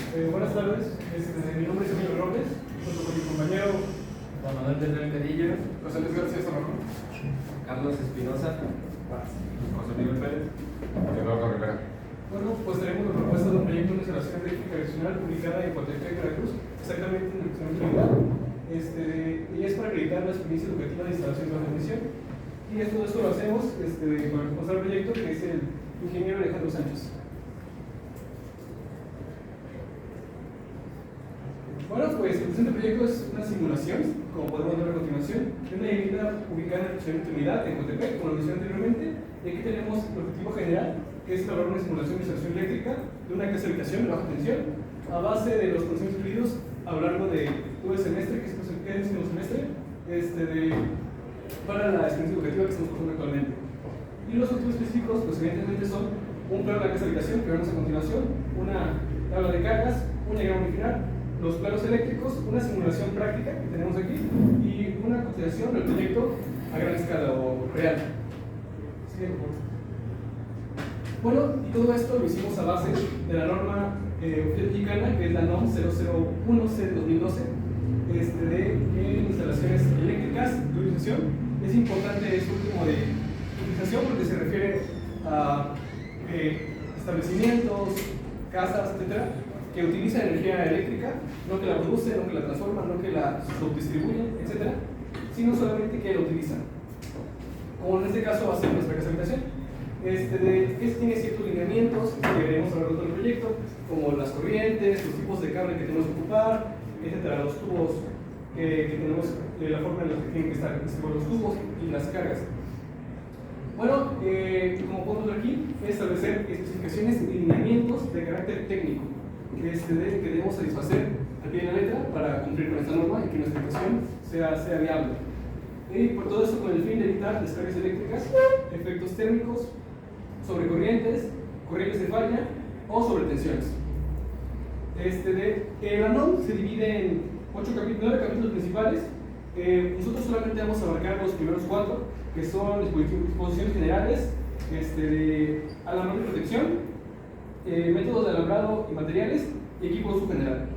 Buenas tardes, mi nombre es Emilio Robles, junto con mi compañero Juan Manuel del Cadillo, José Luis García Zamorano. Carlos Espinosa, José Miguel Pérez. Eduardo Rivera. Bueno, pues tenemos la propuesta de un proyecto de instalación eléctrica adicional publicada en Coatepec, Veracruz, exactamente en el Examen Trinidad. Y es para acreditar la experiencia educativa de instalación de baja tensión. Y todo esto lo hacemos con el responsable del proyecto, que es el ingeniero Alejandro Sánchez. Bueno, pues el presente proyecto es una simulación, como podemos ver a continuación, de una vivienda ubicada en el Examen Trinidad, en Coatepec, como lo mencioné anteriormente. Y aquí tenemos el objetivo general, que es elaborar una simulación de instalación eléctrica de una casa de habitación de baja tensión, a base de los conocimientos adquiridos a lo largo de todo el semestre, que es el último semestre, para la experiencia educativa que estamos pasando actualmente. Y los objetivos específicos, pues evidentemente son un plano de la casa de habitación, que veremos a continuación, una tabla de cargas, un diagrama original, los planos eléctricos, una simulación práctica que tenemos aquí y una cotización del proyecto a gran escala o real. Bueno, y todo esto lo hicimos a base de la norma mexicana, que es la NOM 001C/2012, de instalaciones eléctricas de utilización. Es importante este último de utilización porque se refiere a establecimientos, casas, etcétera, que utilizan energía eléctrica, no que la producen, no que la transforman, no que la subdistribuyen, etcétera, sino solamente que la utilizan. Como en este caso va a ser nuestra casa de habitación. Tiene ciertos lineamientos que veremos a lo largo del proyecto, como las corrientes, los tipos de cable que tenemos que ocupar, etcétera, los tubos que tenemos, la forma en la que tienen que estar los tubos y las cargas. Bueno, como podemos ver aquí, establecer especificaciones y lineamientos de carácter técnico que debemos satisfacer al pie de la letra para cumplir con esta norma y que nuestra aplicación sea viable. Y por todo eso, con el fin de evitar descargas eléctricas, efectos térmicos, sobrecorrientes, corrientes de falla o sobretensiones. La NOM se divide en 9 capítulos principales. Nosotros solamente vamos a abarcar los primeros 4, que son disposiciones generales, alambrado y protección, métodos de alambrado y materiales y equipo de uso general.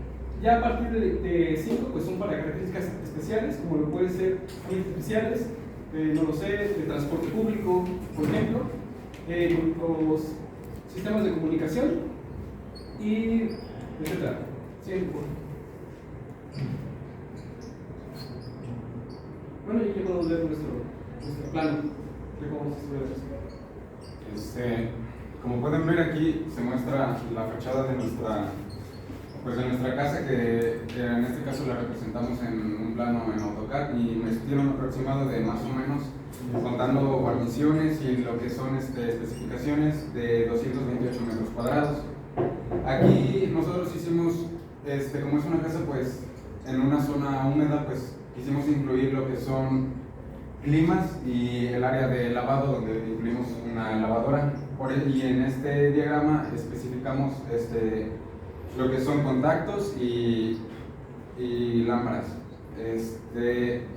Ya a partir de 5, pues son para características especiales, como lo pueden ser especiales, no lo sé, de transporte público, por ejemplo, los sistemas de comunicación y etcétera. Bueno, y aquí podemos ver nuestro plano de cómo vamos a estudiar eso. Como pueden ver aquí, se muestra la fachada de nuestra casa, que en este caso la representamos en un plano en AutoCAD y me tiene un aproximado de más o menos, contando guarniciones y lo que son especificaciones, de 228 metros cuadrados. Aquí nosotros hicimos, como es una casa pues en una zona húmeda, pues quisimos incluir lo que son climas y el área de lavado, donde incluimos una lavadora. Y en este diagrama especificamos lo que son contactos y lámparas.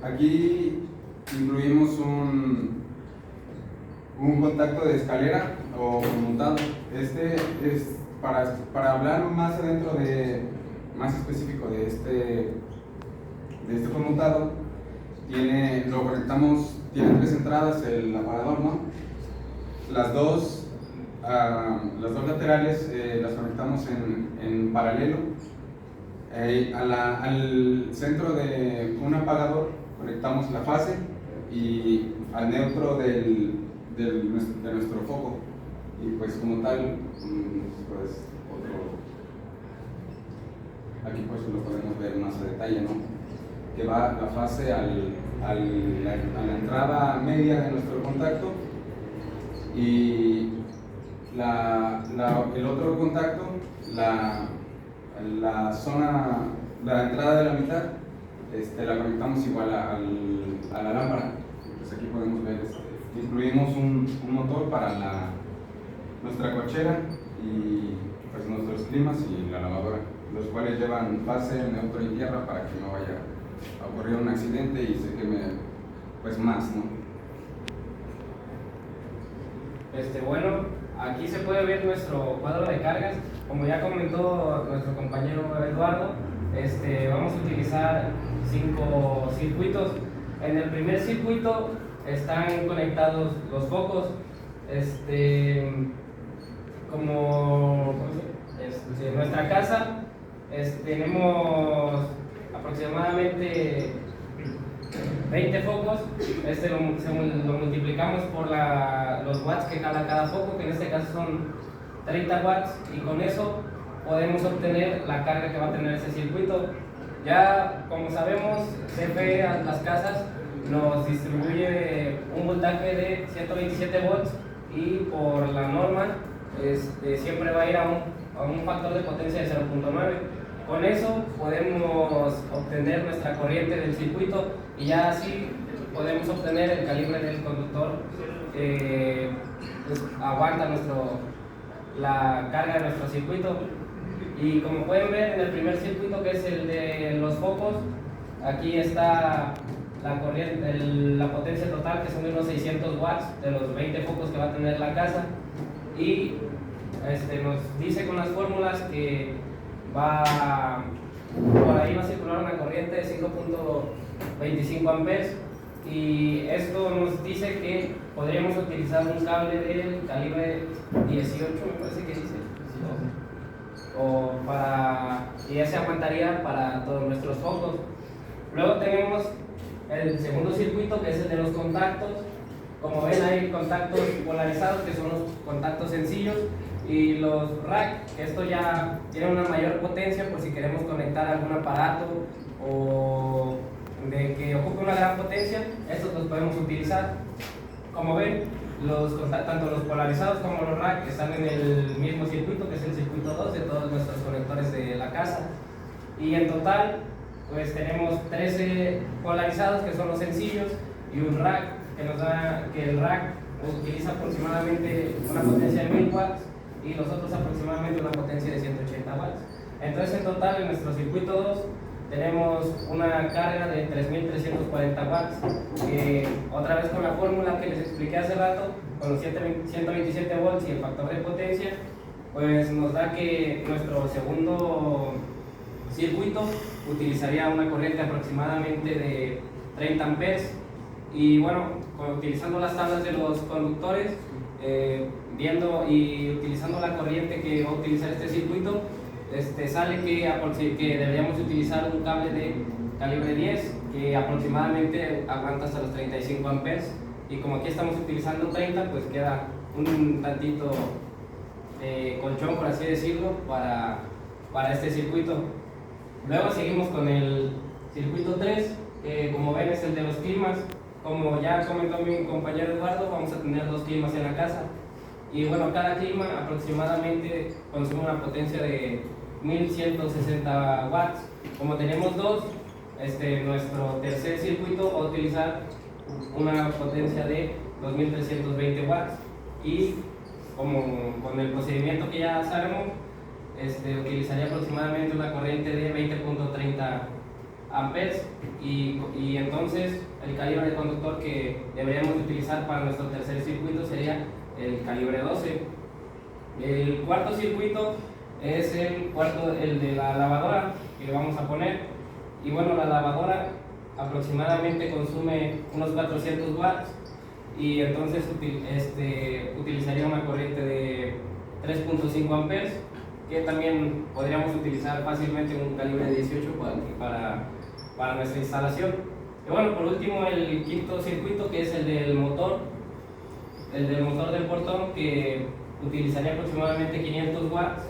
Aquí incluimos un contacto de escalera o conmutado. Es para hablar más adentro más específico de este conmutado. Tiene 3 entradas el aparador, ¿no? Las dos laterales las conectamos en paralelo. Al centro de un apagador conectamos la fase y al neutro de nuestro foco. Y pues como tal, pues aquí pues lo podemos ver más a detalle, ¿no? Que va la fase a la entrada media de nuestro contacto y el otro contacto, la entrada de la mitad, la conectamos igual a la lámpara. Pues aquí podemos ver, incluimos un motor para nuestra cochera y pues nuestros climas y la lavadora, los cuales llevan fase, neutro y tierra para que no vaya a ocurrir un accidente y se queme pues más, ¿no? Bueno, aquí se puede ver nuestro cuadro de cargas. Como ya comentó nuestro compañero Eduardo, vamos a utilizar 5 circuitos. En el primer circuito están conectados los focos. Como en nuestra casa tenemos aproximadamente 20 focos. Lo multiplicamos por los watts que jala cada foco, que en este caso son 30 watts, y con eso podemos obtener la carga que va a tener ese circuito. Ya como sabemos, CFE a las casas nos distribuye un voltaje de 127 volts, y por la norma siempre va a ir a un factor de potencia de 0.9. Con eso podemos obtener nuestra corriente del circuito, y ya así podemos obtener el calibre del conductor que aguanta la carga de nuestro circuito. Y como pueden ver, en el primer circuito, que es el de los focos, aquí está la corriente, la potencia total, que son de unos 600 watts de los 20 focos que va a tener la casa. Y nos dice con las fórmulas que por ahí va a circular una corriente de 5.25 amperes, y esto nos dice que podríamos utilizar un cable del calibre 18, me parece que dice, y ese aguantaría para todos nuestros focos. Luego tenemos el segundo circuito, que es el de los contactos. Como ven, hay contactos polarizados, que son los contactos sencillos, y los rack, que esto ya tiene una mayor potencia por si queremos conectar algún aparato o de que ocupe una gran potencia. Estos los podemos utilizar. Como ven, tanto los polarizados como los rack están en el mismo circuito, que es el circuito 2 de todos nuestros conectores de la casa. Y en total pues tenemos 13 polarizados, que son los sencillos, y un rack que nos da que el rack utiliza aproximadamente una potencia de 1000 watts, y los otros aproximadamente una potencia de 180 watts. Entonces en total en nuestro circuito 2 tenemos una carga de 3340 watts, que otra vez con la fórmula que les expliqué hace rato, con los 127 volts y el factor de potencia, pues nos da que nuestro segundo circuito utilizaría una corriente aproximadamente de 30 amperes. Y bueno, utilizando las tablas de los conductores, viendo y utilizando la corriente que va a utilizar este circuito, sale que deberíamos utilizar un cable de calibre 10, que aproximadamente aguanta hasta los 35 amperes, y como aquí estamos utilizando 30, pues queda un tantito colchón, por así decirlo, para este circuito. Luego seguimos con el circuito 3, que como ven es el de los climas. Como ya comentó mi compañero Eduardo, vamos a tener 2 climas en la casa, y bueno, cada clima aproximadamente consume una potencia de 1160 watts. Como tenemos 2, nuestro tercer circuito va a utilizar una potencia de 2320 watts, y como con el procedimiento que ya sabemos, utilizaría aproximadamente una corriente de 20.30 amperes, y entonces el calibre de conductor que deberíamos utilizar para nuestro tercer circuito sería el calibre 12. El cuarto circuito es el de la lavadora que vamos a poner, y bueno, la lavadora aproximadamente consume unos 400 watts, y entonces utilizaría una corriente de 3.5 amperes, que también podríamos utilizar fácilmente un calibre 18 para nuestra instalación. Y bueno, por último, el quinto circuito, que es el del motor del portón, que utilizaría aproximadamente 500 watts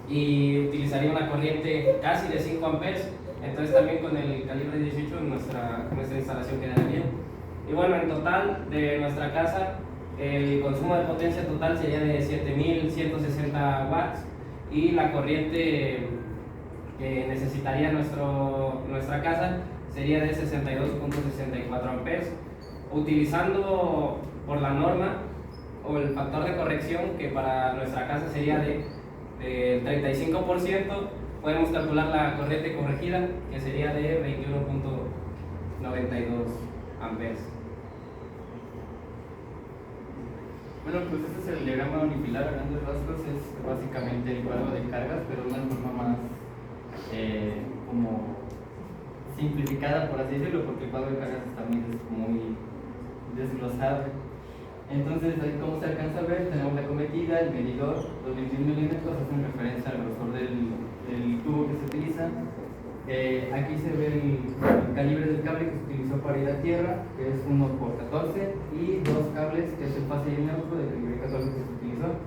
y utilizaría una corriente casi de 5 amperes. Entonces también con el calibre 18 nuestra instalación quedaría bien. Y bueno, en total de nuestra casa el consumo de potencia total sería de 7160 watts, y la corriente que necesitaría nuestra casa sería de 62.64 amperes. Utilizando por la norma o el factor de corrección, que para nuestra casa sería del 35%, podemos calcular la corriente corregida, que sería de 21.92 amperes. Bueno, pues este es el diagrama unifilar a grandes rasgos, es básicamente el cuadro de cargas, pero de una forma más como simplificada, por así decirlo, porque el cuadro de cargas también es muy desglosado. Entonces, ahí como se alcanza a ver, tenemos la cometida, el medidor, los 21 milímetros hacen referencia al grosor del tubo que se utiliza. Aquí se ve el calibre del cable que se utilizó para ir a tierra, que es 1x14, y dos cables, que es el fase y el neutro de calibre 14 que se utilizó.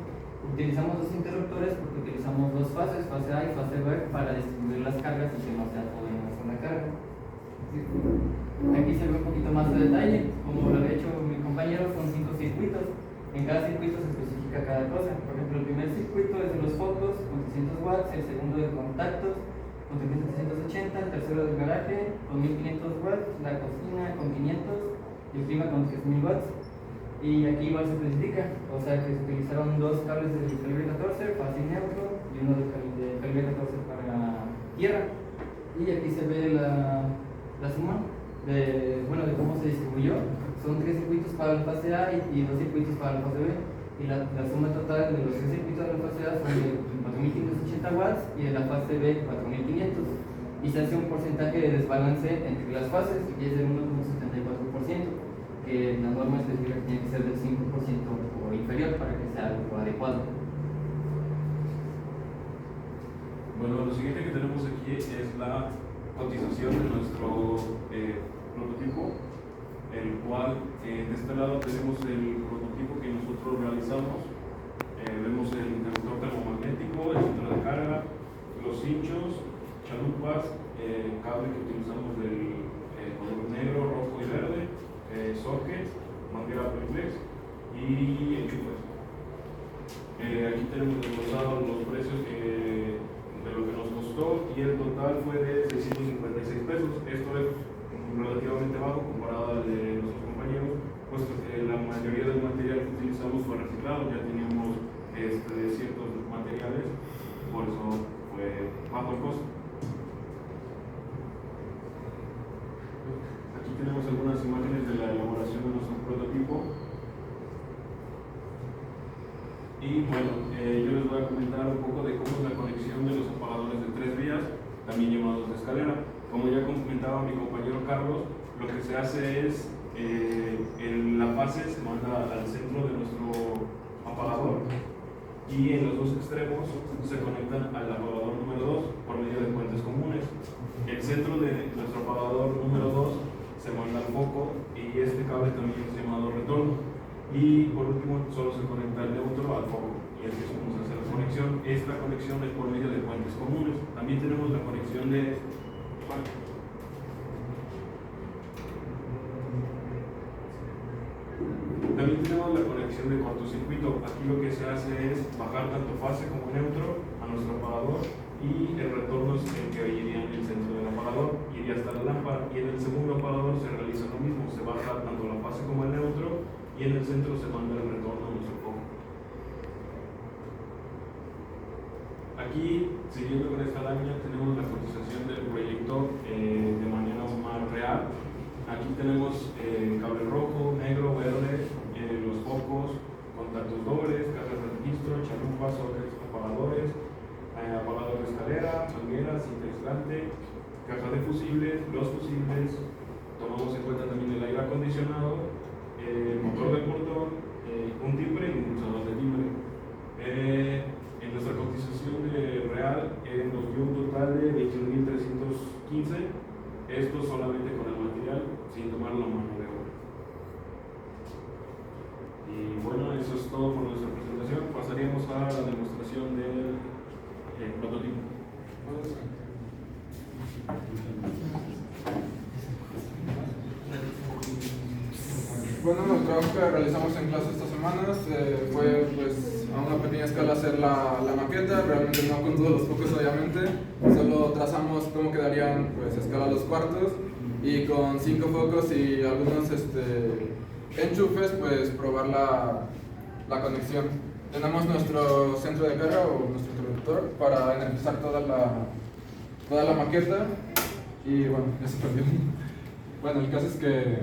Utilizamos dos interruptores porque utilizamos dos fases, fase A y fase B, para distribuir las cargas y que no sea todo en una sola carga. Aquí se ve un poquito más de detalle, como lo había hecho mi compañero, son 5 circuitos. En cada circuito se especifica cada cosa. Por ejemplo, el primer circuito es de los focos con 300 watts, el segundo de contactos con 380, el tercero del garaje con 1500 watts, la cocina con 500 y el clima con 3000 watts. Y aquí igual se especifica, o sea que se utilizaron dos cables del calibre 14, fase y neutro, y uno del calibre 14 para tierra. Y aquí se ve la suma de cómo se distribuyó. Son 3 circuitos para la fase A y 2 circuitos para la fase B. Y la suma total de los 3 circuitos de la fase A son de 4580 watts y de la fase B 4500. Y se hace un porcentaje de desbalance entre las fases, que es del 1,74%, que la norma especifica que tiene que ser del 5% o inferior para que sea algo adecuado. Bueno, lo siguiente que tenemos aquí es la cotización de nuestro prototipo, el cual de este lado tenemos el prototipo que nosotros realizamos. Vemos el interruptor termomagnético, el centro de carga, los hinchos, chalupas, cable que utilizamos del color negro, rojo y verde, socket, manguera triplex y enchufes. Aquí tenemos desglosados los precios de lo que nos costó y el total fue de 656 pesos. Esto es relativamente bajo comparado al de nuestros compañeros, puesto que la mayoría del material que utilizamos fue reciclado, ya teníamos ciertos materiales, por eso fue bajo el costo. Aquí tenemos algunas imágenes de la elaboración de nuestro prototipo. Y bueno, yo les voy a comentar un poco de cómo es la conexión de los apagadores de 3 vías, también llamados de escalera. Como ya comentaba mi compañero Carlos, lo que se hace es, la fase se manda al centro de nuestro apagador y en los dos extremos se conectan al apagador número 2 por medio de puentes comunes. El centro de nuestro apagador número 2 se manda al foco y este cable también es llamado retorno. Y por último solo se conecta el neutro al foco y así es como se hace la conexión. Esta conexión es por medio de puentes comunes. También tenemos la conexión de cortocircuito. Aquí lo que se hace es bajar tanto fase como neutro a nuestro apagador y el retorno es el que iría en el centro del apagador, iría hasta la lámpara, y en el segundo apagador se realiza lo mismo, se baja tanto la fase como el neutro y en el centro se manda el retorno a nuestro foco. Aquí, siguiendo con esta lámina, tenemos la cotización del proyecto de manera más real. Aquí tenemos cable rojo, negro, verde, los focos, contactos dobles, cajas de registro, chalupas, sockets, apagadores, apagador de escalera, mangueras, cinta aislante, caja de fusibles, los fusibles. Tomamos en cuenta también el aire acondicionado, el motor de portón, un timbre y un pulsador de timbre. En nuestra cotización real nos dio un total de 21.315, esto solamente con el material, sin tomar la mano de obra. Y bueno, eso es todo por nuestra presentación. Pasaríamos a la demostración del prototipo. Bueno, el trabajo que realizamos en clase estas semanas fue pues a una pequeña escala hacer la maqueta, realmente no con todos los focos obviamente, solo trazamos cómo quedarían pues a escala los cuartos y con 5 focos y algunos enchufes pues probar la conexión. Tenemos nuestro centro de carga o nuestro interruptor para energizar toda la maqueta y bueno, ya se perdió. Bueno, el caso es que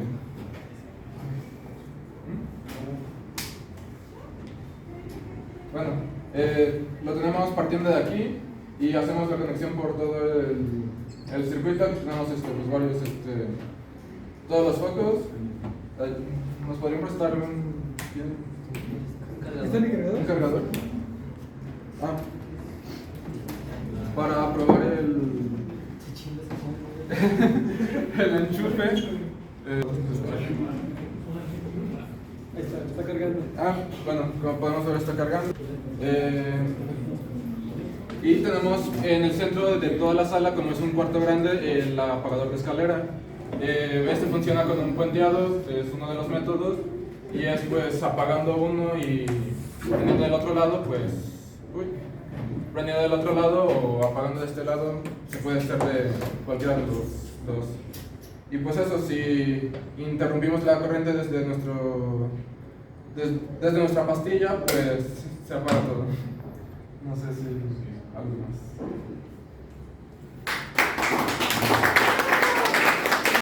Bueno, lo tenemos partiendo de aquí y hacemos la conexión por todo el circuito. Aquí tenemos pues, varios, todos los focos. ¿Nos podrían prestar un cargador? Ah, para probar el enchufe. Está cargando. Bueno, como podemos ver está cargando. Y tenemos en el centro de toda la sala, como es un cuarto grande, el apagador de escalera. Este funciona con un puenteado, es uno de los métodos, y es pues apagando uno y prendiendo del otro lado, prendiendo del otro lado o apagando de este lado, se puede hacer de cualquiera de los dos. Y pues eso, si interrumpimos la corriente desde nuestra pastilla, pues se apaga todo. No sé si algo más.